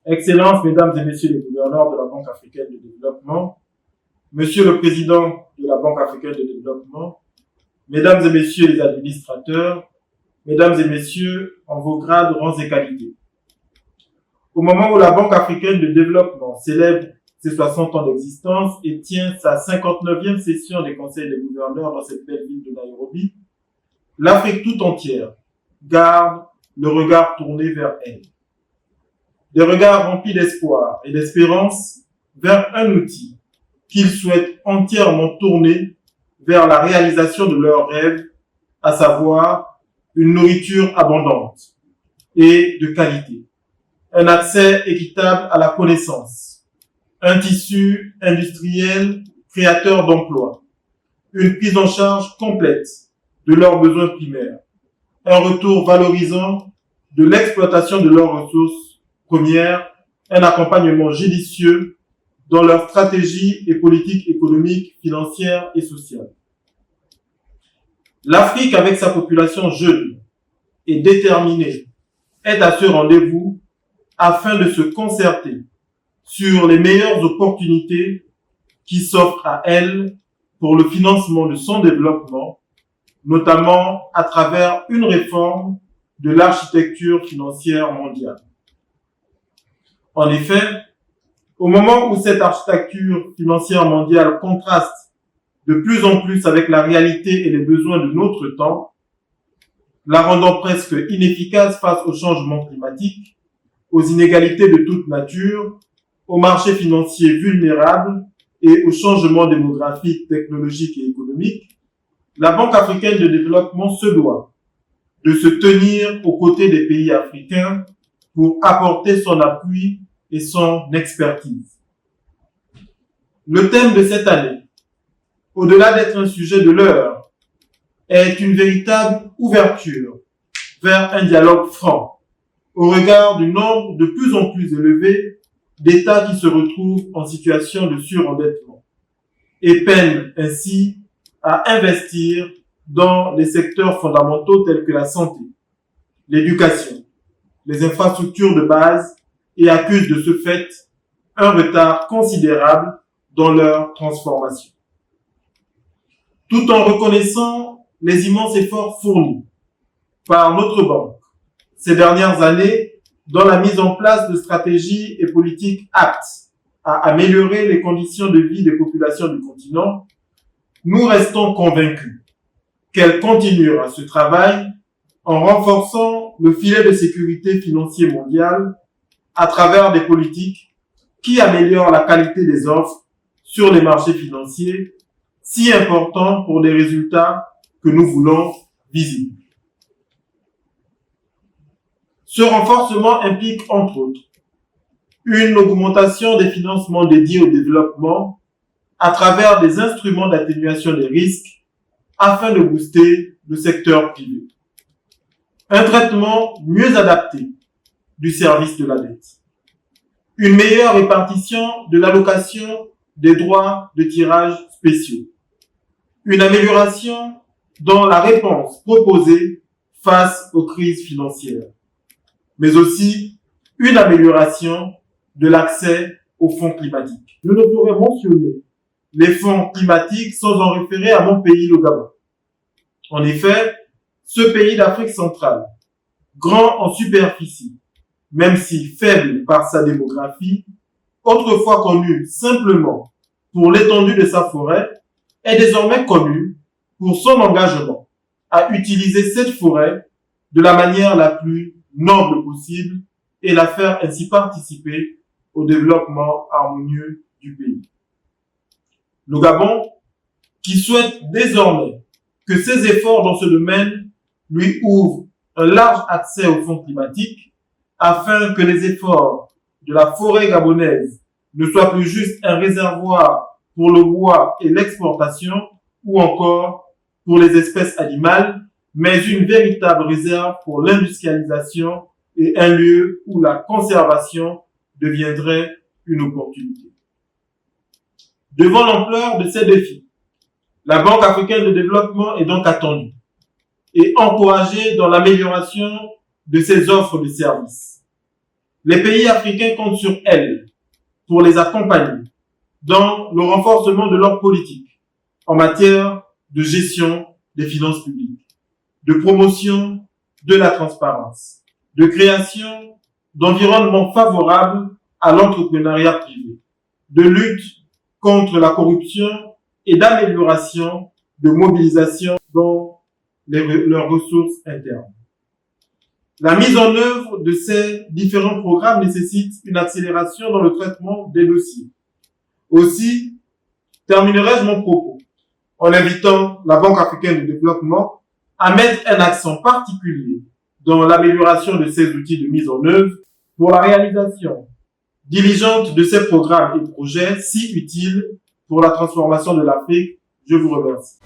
Excellences, Mesdames et Messieurs les gouverneurs de la Banque africaine de développement, Monsieur le Président de la Banque africaine de développement, Mesdames et Messieurs les administrateurs, Mesdames et Messieurs en vos grades, rangs et qualités. Au moment où la Banque africaine de développement célèbre ses 60 ans d'existence et tient sa 59e session des conseils des gouverneurs dans cette belle ville de Nairobi, l'Afrique tout entière garde le regard tourné vers elle. Des regards remplis d'espoir et d'espérance vers un outil qu'ils souhaitent entièrement tourner vers la réalisation de leurs rêves, à savoir une nourriture abondante et de qualité, un accès équitable à la connaissance, un tissu industriel créateur d'emplois, une prise en charge complète de leurs besoins primaires, un retour valorisant de l'exploitation de leurs ressources premières, un accompagnement judicieux dans leur stratégie et politique économique, financière et sociale. L'Afrique, avec sa population jeune et déterminée, est à ce rendez-vous afin de se concerter sur les meilleures opportunités qui s'offrent à elle pour le financement de son développement, notamment à travers une réforme de l'architecture financière mondiale. En effet, au moment où cette architecture financière mondiale contraste de plus en plus avec la réalité et les besoins de notre temps, la rendant presque inefficace face au changement climatique, aux inégalités de toute nature, aux marchés financiers vulnérables et aux changements démographiques, technologiques et économiques, la Banque africaine de développement se doit de se tenir aux côtés des pays africains pour apporter son appui et son expertise. Le thème de cette année, au-delà d'être un sujet de l'heure, est une véritable ouverture vers un dialogue franc, au regard du nombre de plus en plus élevé d'États qui se retrouvent en situation de surendettement et peinent ainsi à investir dans les secteurs fondamentaux tels que la santé, l'éducation, les infrastructures de base et accusent de ce fait un retard considérable dans leur transformation. Tout en reconnaissant les immenses efforts fournis par notre banque ces dernières années dans la mise en place de stratégies et politiques aptes à améliorer les conditions de vie des populations du continent, nous restons convaincus qu'elle continuera ce travail en renforçant le filet de sécurité financier mondial à travers des politiques qui améliorent la qualité des offres sur les marchés financiers, si importants pour des résultats que nous voulons visibles. Ce renforcement implique, entre autres, une augmentation des financements dédiés au développement à travers des instruments d'atténuation des risques afin de booster le secteur privé. Un traitement mieux adapté du service de la dette. Une meilleure répartition de l'allocation des droits de tirage spéciaux. Une amélioration dans la réponse proposée face aux crises financières. Mais aussi une amélioration de l'accès aux fonds climatiques. Je ne pourrais mentionner les fonds climatiques sans en référer à mon pays, le Gabon. En effet, ce pays d'Afrique centrale, grand en superficie, même si faible par sa démographie, autrefois connu simplement pour l'étendue de sa forêt, est désormais connu pour son engagement à utiliser cette forêt de la manière la plus noble possible et la faire ainsi participer au développement harmonieux du pays. Le Gabon, qui souhaite désormais que ses efforts dans ce domaine lui ouvrent un large accès aux fonds climatiques afin que les efforts de la forêt gabonaise ne soient plus juste un réservoir pour le bois et l'exportation ou encore pour les espèces animales, mais une véritable réserve pour l'industrialisation et un lieu où la conservation deviendrait une opportunité. Devant l'ampleur de ces défis, la Banque africaine de développement est donc attendue et encouragée dans l'amélioration de ses offres de services. Les pays africains comptent sur elle pour les accompagner dans le renforcement de leur politique en matière de gestion des finances publiques, de promotion de la transparence, de création d'environnements favorables à l'entrepreneuriat privé, de lutte contre la corruption et d'amélioration de mobilisation dans leurs ressources internes. La mise en œuvre de ces différents programmes nécessite une accélération dans le traitement des dossiers. Aussi, terminerai-je mon propos en invitant la Banque africaine de développement à mettre un accent particulier dans l'amélioration de ces outils de mise en œuvre pour la réalisation diligente de ces programmes et projets si utiles pour la transformation de l'Afrique. Je vous remercie.